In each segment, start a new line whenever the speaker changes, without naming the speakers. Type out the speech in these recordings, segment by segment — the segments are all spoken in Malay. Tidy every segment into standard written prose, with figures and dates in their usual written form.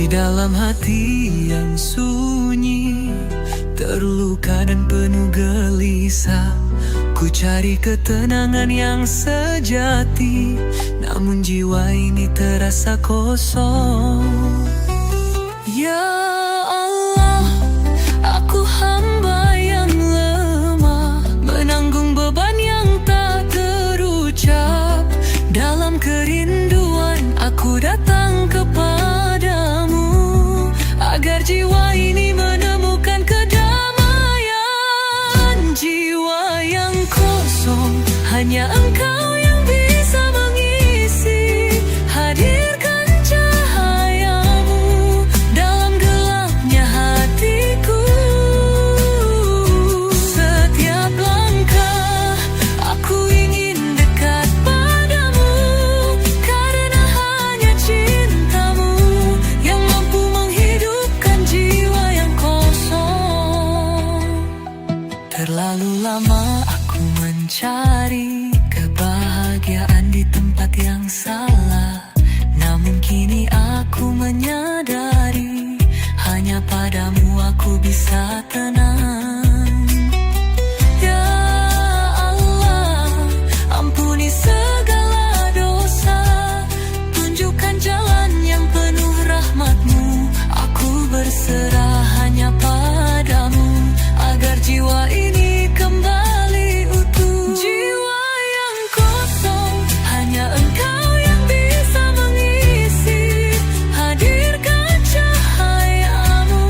dalam hati yang sunyi, terluka dan penuh gelisah, ku cari ketenangan yang sejati, namun jiwa ini terasa kosong. Ya Allah, aku hamba yang lemah, menanggung beban yang tak terucap. Dalam kerinduan aku datang kepadamu, agar jiwa ini menemukan kedamaian. Jiwa yang kosong, hanya Engkau yang bisa mengisi. Hadirkan cahayamu dalam gelapnya hatiku. Setiap langkah aku ingin dekat padamu, karena hanya cintamu yang mampu menghidupkan jiwa yang kosong. Terlalu lama aku mencari kebahagiaan di tempat yang salah, namun kini aku menyadari hanya padamu aku bisa tenang. Ya Allah, ampuni segala dosa, tunjukkan jalan yang penuh rahmat-Mu. Aku berserah hanya padamu, agar jiwa ini kembali utuh. Jiwa yang kosong, hanya Engkau yang bisa mengisi. Hadirkan cahayamu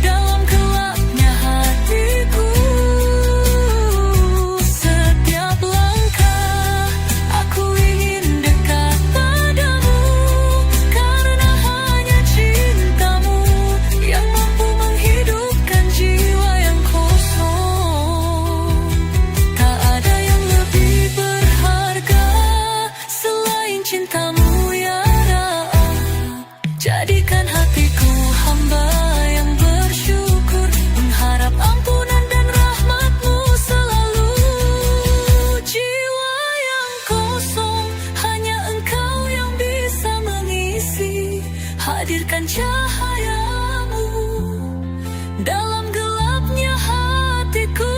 dalam gelapnya hatiku. Setiap langkah aku ingin dekat padamu, karena hanya cintamu yang mampu menghidupkan jiwa yang kosong. Tak ada yang lebih berharga selain cintamu ya Rabb. Jadikan hatiku hamba yang bersyukur, mengharap ampunan dan rahmat-Mu selalu. Jiwa yang kosong, hanya Engkau yang bisa mengisi. Hadirkan cahayamu dalam gelapnya hatiku.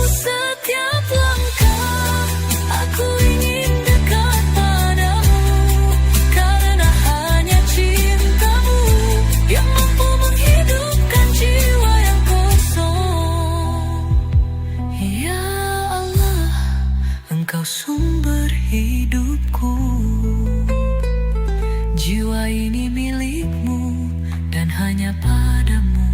Setiap langkah aku ingin dekat padamu, karena hanya cintamu yang mampu menghidupkan jiwa yang kosong. Ya Allah, Engkau sumber hidupku. Jiwa ini milik-Mu dan hanya padamu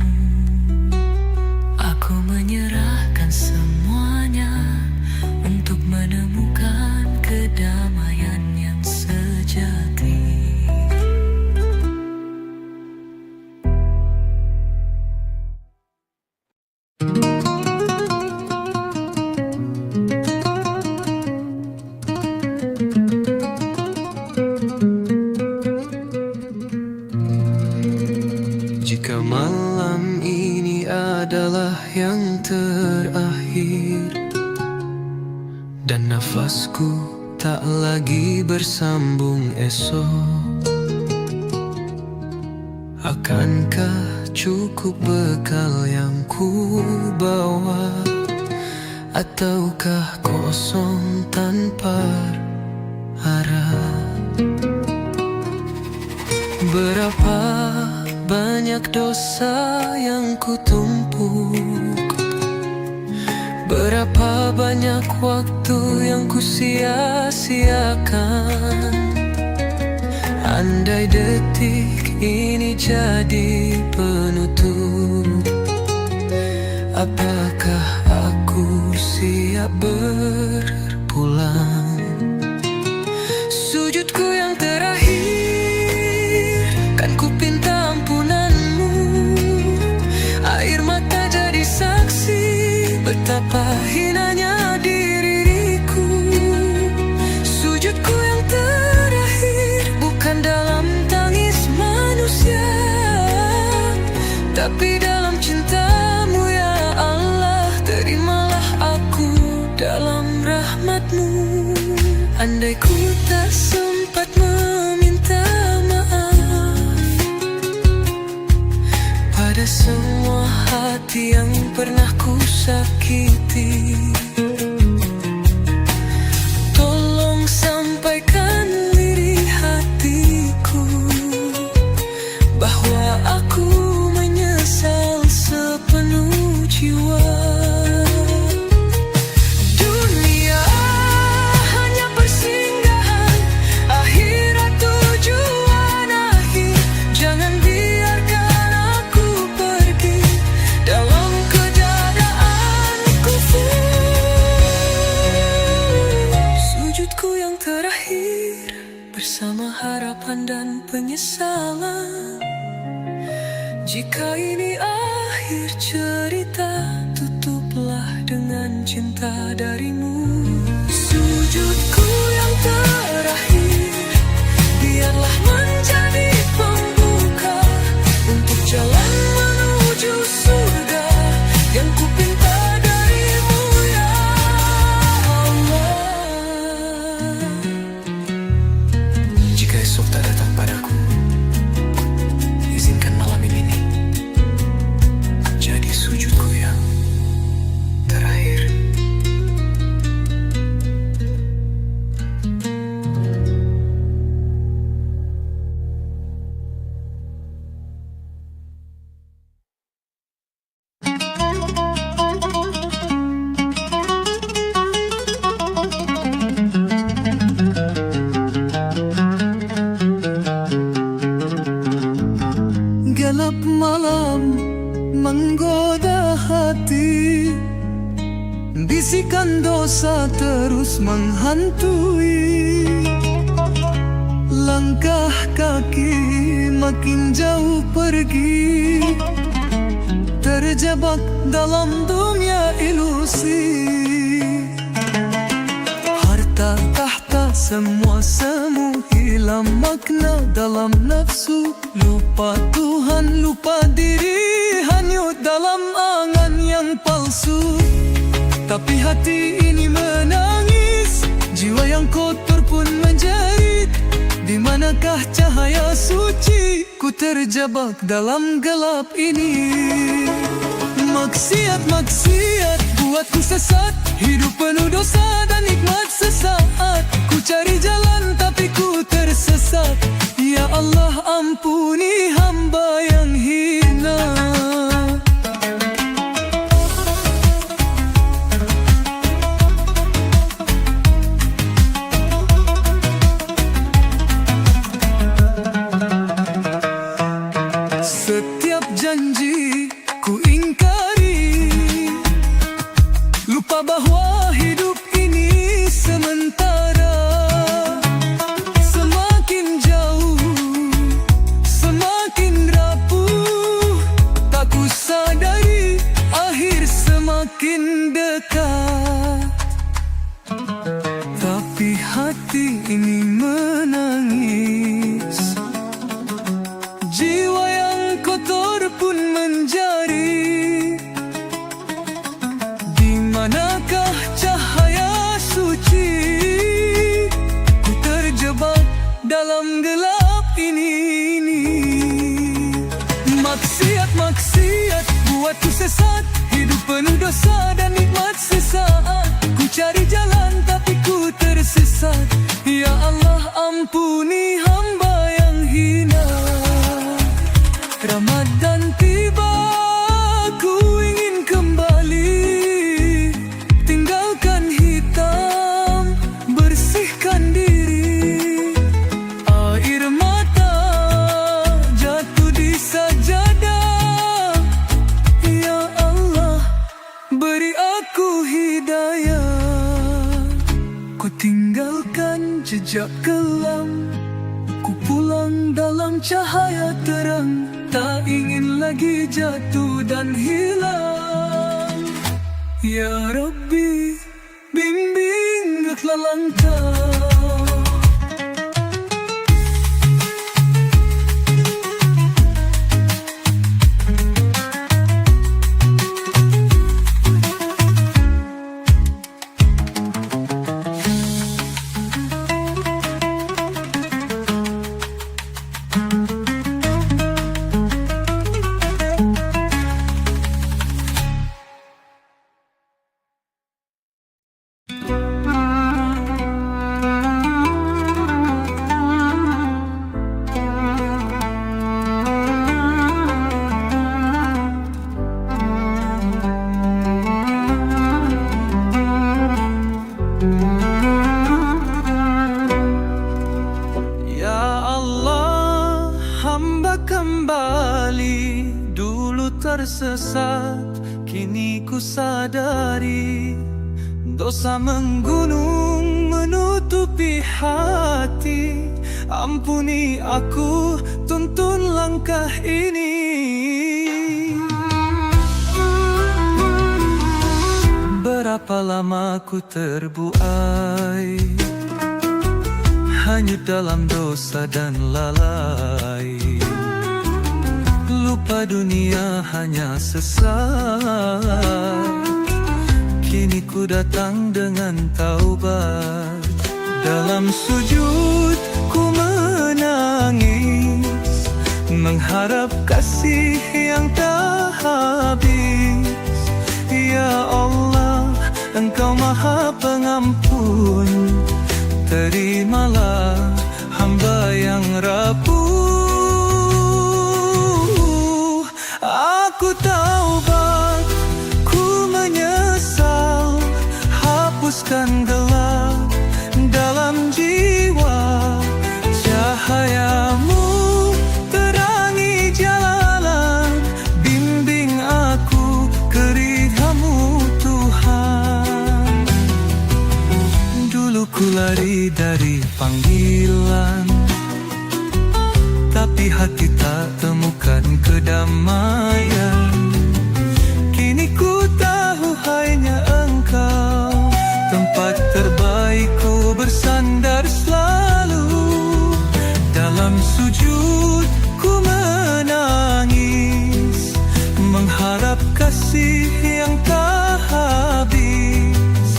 aku menyerahkan semuanya, untuk menemukan kedamaian yang sejati. Jika malam ini adalah yang terakhir, dan nafasku tak lagi bersambung esok, akankah cukup bekal yang ku bawa, ataukah kosong tanpa arah? Berapa banyak dosa yang kutumpuk, berapa banyak waktu yang ku sia-siakan. Andai detik ini jadi penutup, apakah aku siap berpulang? Sujudku yang terakhir, kan ku pinta ampunan-Mu. Air mata jadi saksi betapa hinanya diriku. Sujudku yang terakhir bukan dalam tangis manusia, tapi dalam cinta-Mu ya Allah. Terimalah aku dalam rahmat-Mu. Andai ku tak sempat meminta maaf, sakiti. Tolong sampaikan lirih hatiku bahwa aku menyesal sepenuh jiwa. Dunia hanya persinggahan, akhirat tujuan akhir. Jangan biarkan aku pergi dalam keadaan kufur. Sujudku yang terakhir bersama harapan dan penyesalan. Jika ini akhir cerita, tutuplah dengan cinta darimu. Sujudku yang terakhir biarlah menjadi pembuka untuk jalan menuju surga yang kupinta darimu, ya Allah. Jika esok tak datang padaku, izinkan malam ini jadi sujudku yang terakhir.
Gelap malam menggoda hati, bisikan dosa terus menghantui. Langkah kaki makin jauh pergi, terjebak dalam dunia ilusi. Harta tahta semua semu, hilang makna dalam nafsu. Lupa Tuhan, lupa diri, hanyut dalam angan yang palsu. Tapi hati ini menangis, jiwa yang kotor pun menjerit. Di manakah cahaya suci? Ku terjebak dalam gelap ini. Maksiat, maksiat buatku sesat, hidup penuh dosa dan nikmat sesaat. Ku cari jalan tapi ku tersesat. Ya Allah, ampuni hamba yang hina. Setiap janji ku ingkari, lupa bahwa hidup ini sementara. Semakin jauh, semakin rapuh, tak ku sadari akhir semakin dekat. Tapi hati ini menangis, jiwa yang kotor pun menjadi. Di manakah cahaya suci? Ku terjebak dalam gelap ini. Maksiat, maksiat buatku sesat, hidup penuh dosa dan nikmat sesaat. Ku cari jalan tapi ku tersesat. Ya Allah, ampuni hamba yang hina. Ramadan tiba, ku ingin kembali, tinggalkan hitam, bersihkan diri. Air mata jatuh di sajadah. Ya Allah, beri aku hidayah. Ku tinggalkan jejak kelam, ku pulang dalam cahaya terang. Tak ingin lagi jatuh dan hilang. Ya Rabbi, bimbing langkah. kembali. Dulu tersesat, kini ku sadari. Dosa menggunung menutupi hati. Ampuni aku, tuntun langkah ini. Berapa lama ku terbuai, hanyut dalam dosa dan lalai. Lupa dunia hanya sesaat. Kini ku datang dengan taubat. Dalam sujud ku menangis, mengharap kasih yang tak habis. Ya Allah, Engkau Maha Pengampun, terimalah hamba yang rapuh. Aku taubat, ku menyesal, hapuskan gelap dalam jiwa. Cahayamu terangi jalan, bimbing aku ke ridhamu Tuhan. Dulu ku lari dari panggilan, tapi hati tak temukan kedamaian. Kini ku tahu hanya Engkau, tempat terbaikku bersandar selalu. Dalam sujud ku menangis, mengharap kasih yang tak habis.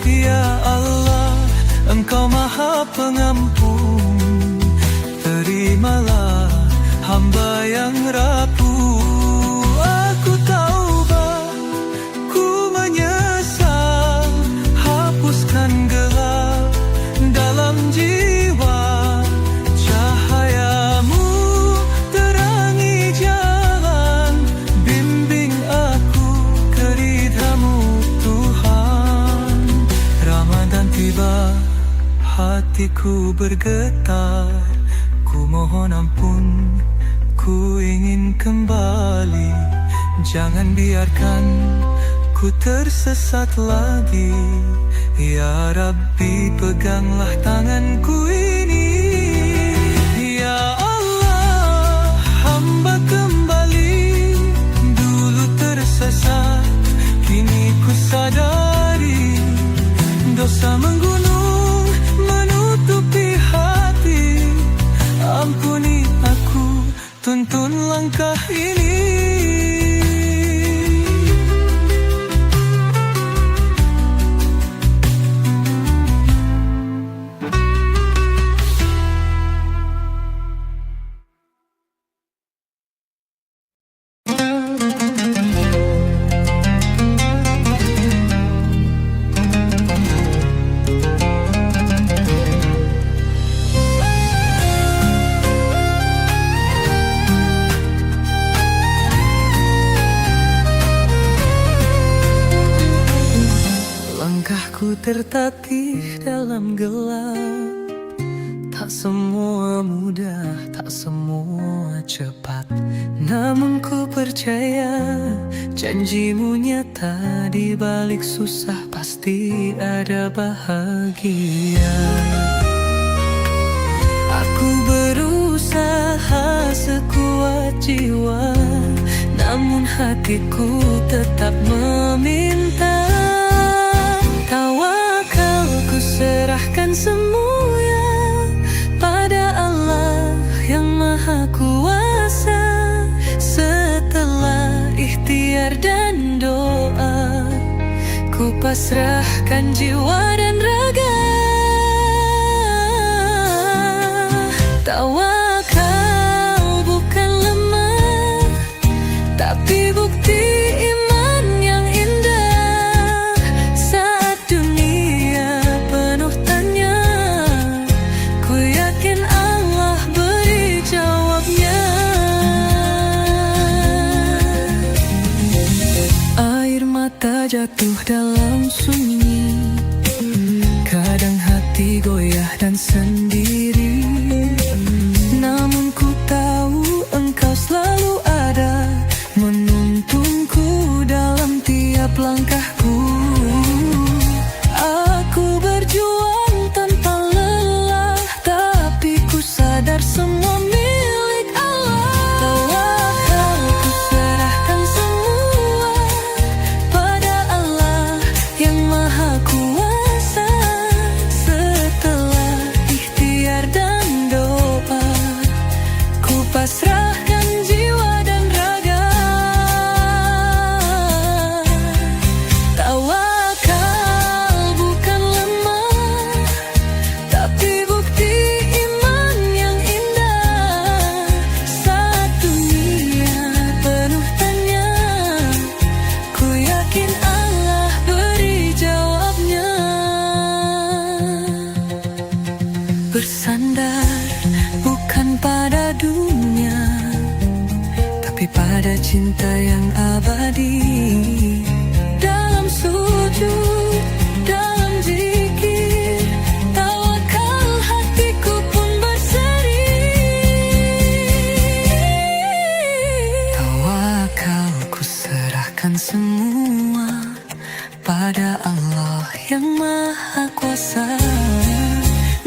Ya Allah, Engkau Maha Pengampun, terimalah hamba yang rapuh. Aku taubat, ku menyesal, hapuskan gelap dalam jiwa. Cahayamu terangi jalan, bimbing aku ke ridhamu Tuhan. Ramadan tiba, hatiku bergetar. Ku mohon ampun, ku ingin kembali. Jangan biarkan ku tersesat lagi. Ya Rabbi, peganglah tanganku ini. Ya Allah, hamba kembali. Dulu tersesat, kini ku sadari. Dosa menggunung menutupi hati. Ampuni aku, tuntun langkah ini. Langkahku tertatih dalam gelap. Tak semua mudah, tak semua cepat. Namun ku percaya janjimu nyata. Di balik susah pasti ada bahagia. Aku berusaha sekuat jiwa, namun hatiku tetap meminta. Tawakal ku serahkan semua pada Allah yang Maha Kuasa. Setelah ikhtiar dan doa, ku pasrahkan jiwa dan raga. Tawakal bukan lemah, tapi bukti iman yang indah. Saat dunia penuh tanya, ku yakin Allah beri jawabnya. Air mata jatuh dalam sunyi, kadang hati goyah dan sendiri.
pasrahkan jiwa dan raga. Tawakal bukan lemah, tapi bukti iman yang indah. Saat dunia penuh tanya, ku yakin Allah beri jawabnya. Bersandar bukan pada dunia, tapi pada cinta yang abadi. Dalam sujud, dalam zikir, tawakal hatiku pun berseri. Tawakal ku serahkan semua pada Allah yang Maha Kuasa.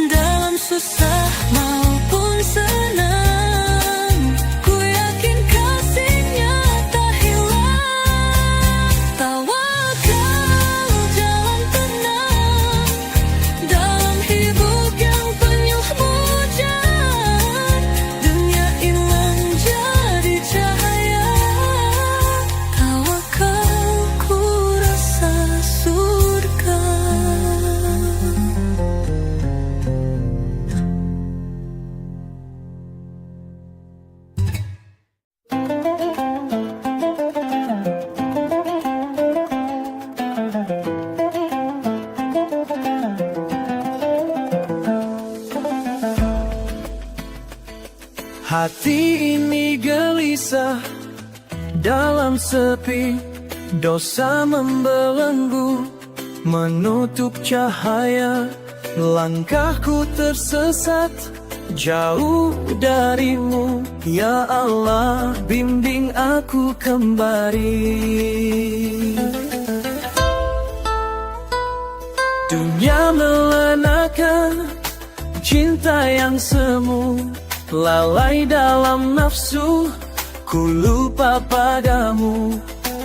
Dalam susah maupun senang, ku yakin kasih-Nya tak hilang. Tawakal jalan tenang, dalam hidup yang penuh hujan. Dunia hilang jadi cahaya, tawakal ku rasa surga.
Hati ini gelisah dalam sepi, dosa membelenggu, menutup cahaya. Langkahku tersesat jauh darimu, ya Allah bimbing aku kembali. Dunia melenakan, cinta yang semu, lalai dalam nafsu, ku lupa padamu.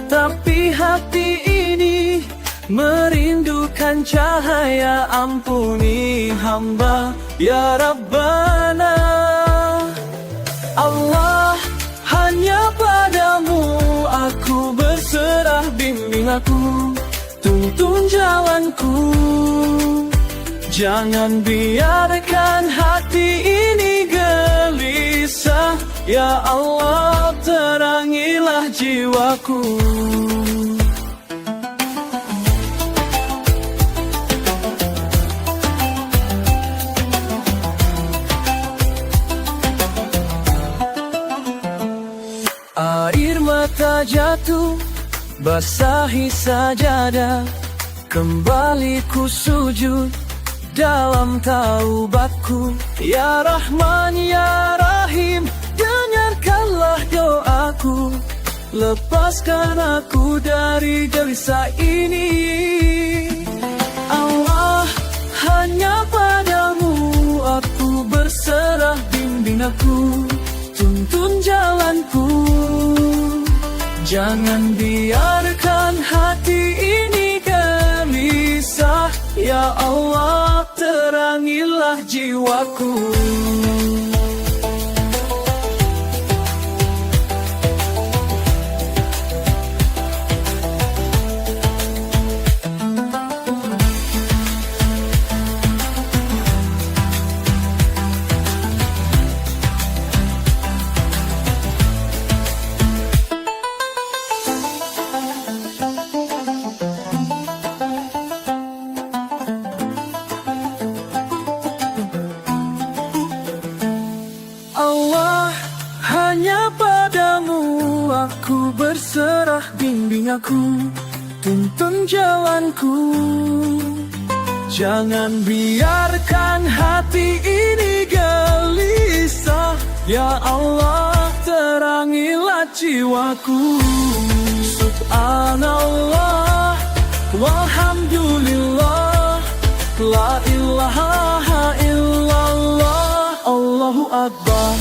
Tapi hati ini merindukan cahaya, ampuni hamba ya Rabbana. Allah, hanya padamu aku berserah, bimbing aku, tuntun jalanku. Jangan biarkan hati ini gelisah, ya Allah terangilah jiwaku. Air mata jatuh, basahi sajadah, kembali ku sujud dalam taubatku. Ya Rahman ya Rahim, dengarkanlah doaku, lepaskan aku dari gelisah ini. Allah, hanya padamu aku berserah, bimbing aku, tuntun jalanku. Jangan biarkan hati ini gelisah, ya Allah terangilah jiwaku. Allah, hanya padamu aku berserah, bimbing aku, tuntun jalanku. Jangan biarkan hati ini gelisah, ya Allah terangilah jiwaku. Subhanallah walhamdulillah, la ilaha illallah, Allahu Akbar.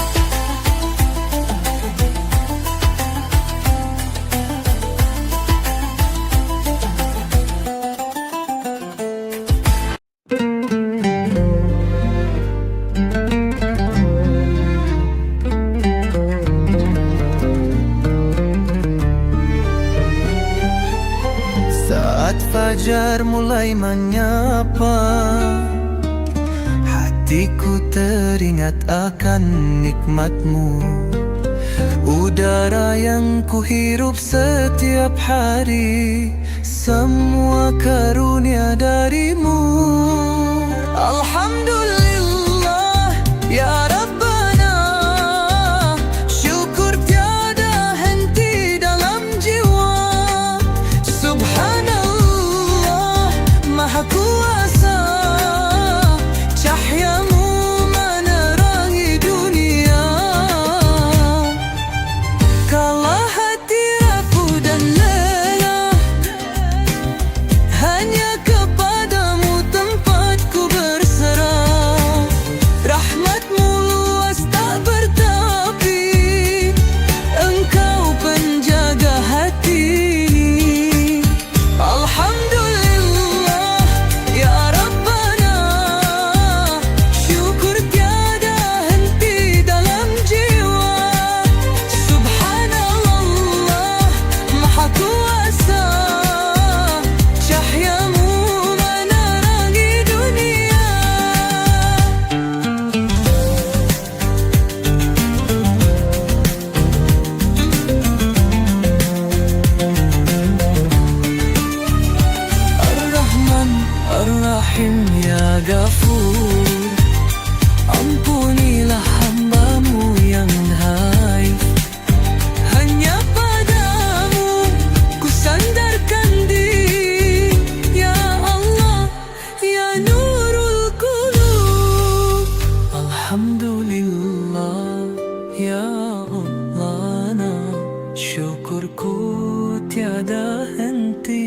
fajar mulai menyapa, hatiku teringat akan nikmat-Mu. Udara yang kuhirup setiap hari, semua karunia dari-Mu. Alhamdulillah ya Rabbana, syukur tiada henti dalam jiwa. Subhanallah Maha Kuasa, cahaya-Mu menerangi dunia. Kala hati rapuh dan lelah, hanya kepadamu tempatku berserah. Rahmat-Mu luas tak bertapi, Engkau penjaga hati. Alhamdulillah ya Rabbana, syukur tiada henti dalam jiwa. Subhanallah Maha Kuasa, cahaya-Mu menerangi dunia. Ar-Rahman Ar-Rahim ya Ghafur, ampunilah hamba-Mu yang haif. Hanya padamu ku sandarkan diri, ya Allah ya Nurul Qulub. Alhamdulillah ya Allah, syukurku tiada henti.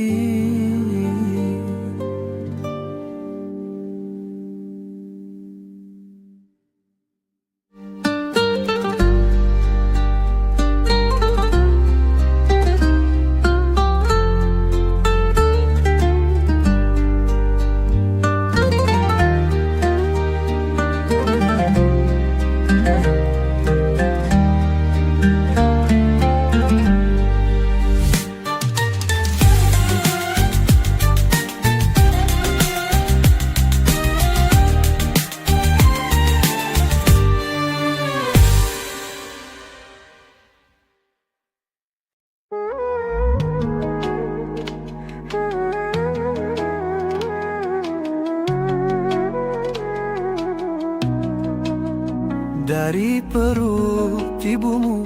Dari perut ibumu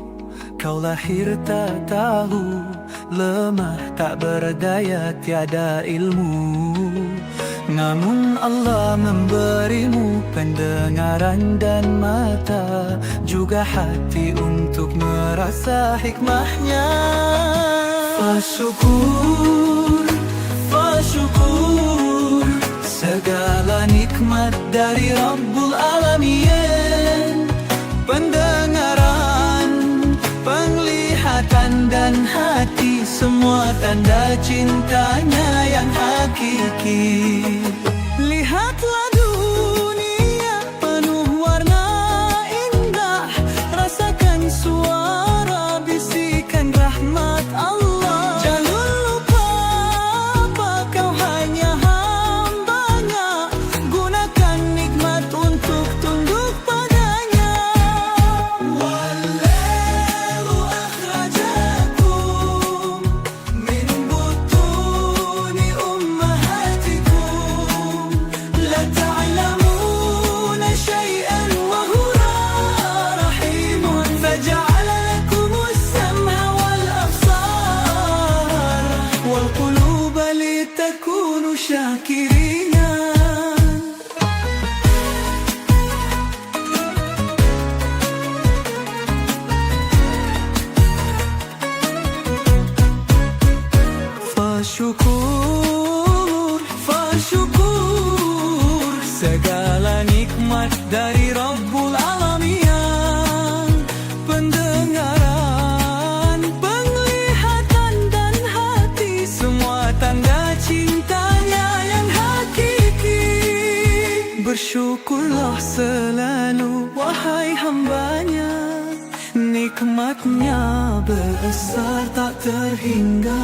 kau lahir tak tahu, lemah tak berdaya tiada ilmu. Namun Allah memberimu pendengaran dan mata, juga hati untuk merasa hikmahnya. Fasyukur, fasyukur, segala nikmat dari Rabbul Alamin. Pendengaran, penglihatan dan hati, semua tanda cintanya yang hakiki. Lihatlah dunia penuh warna indah, rasakan suara bisikan rahmat Allah. Jangan lupa apa kau hanya hambanya, gunakan nikmat untuk tunduk padanya. Wallahu akhrajakum min butuni ummahatikum, la ta'lamuna syai'an wa huwa rahimun, faja'ala lakumus sam'a wal absar wal quluba litakunu syakirina. Fasyukur, fasyukur, segala nikmat dari Rabbul Alamin. Pendengaran, penglihatan dan hati, semua tanda cintanya yang hakiki. Bersyukurlah selalu wahai hambanya, nikmatnya besar tak terhingga.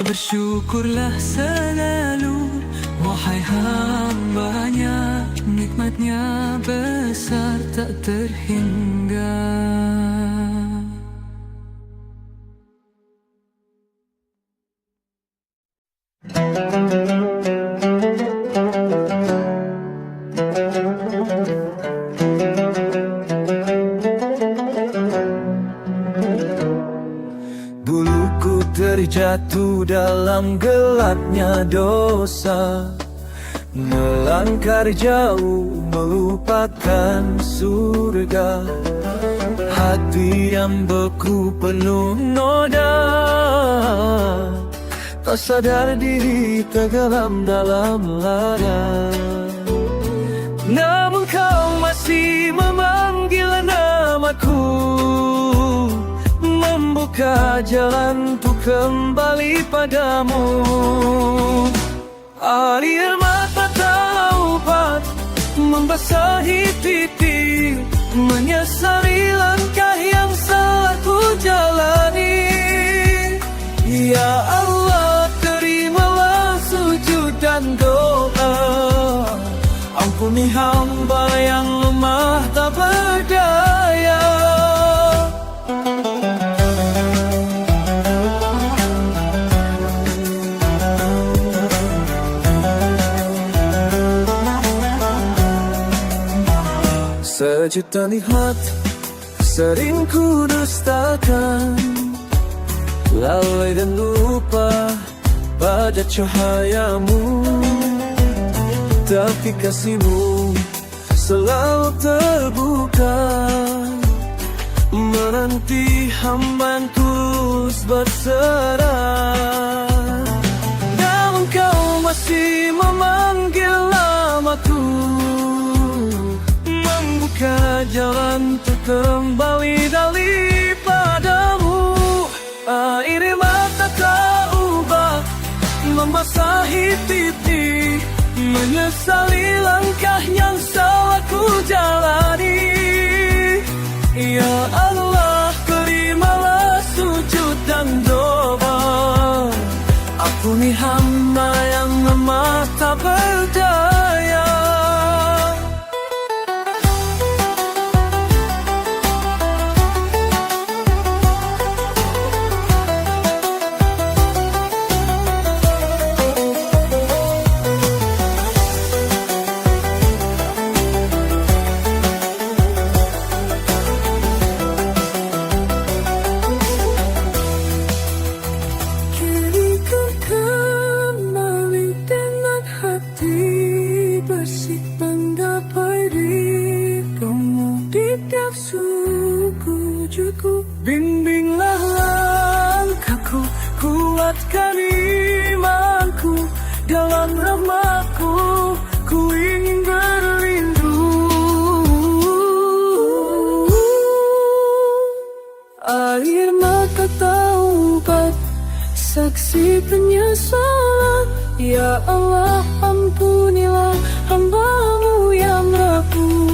bersyukurlah selalu, wahai hambanya, nikmatnya besar tak terhingga.
Dulu ku terjatuh dalam gelapnya dosa, melangkar jauh melupakan surga. Hati yang beku penuh noda, tak sadar diri tenggelam dalam lada. Namun kau masih memanggil namaku, membuka jalan untuk kembali padamu. Air mata taubat membasahi pipi, menyesali langkah yang salah ku jalani. Ya Allah, terimalah sujud dan doa, ampuni hamba yang lemah tak berdaya. Sejuta nikmat sering ku dustakan, lalai dan lupa pada cahayamu. Tapi kasihmu selalu terbuka, menanti hamba yang tulus berserah. Namun kau masih memanggil namaku, membuka jalan untuk kembali daripadamu. Air mata taubat membasahi pipi, menyesali langkah yang salah ku jalani. Ya Allah, terimalah sujud dan doa, ampuni hamba yang lemah tak berdaya. Bimbinglah langkahku, kuatkan imanku, dalam rahmatku ku ingin berlindung. Air mata taubat, saksi penyesalan. Ya Allah, ampunilah hamba-Mu yang rapuh.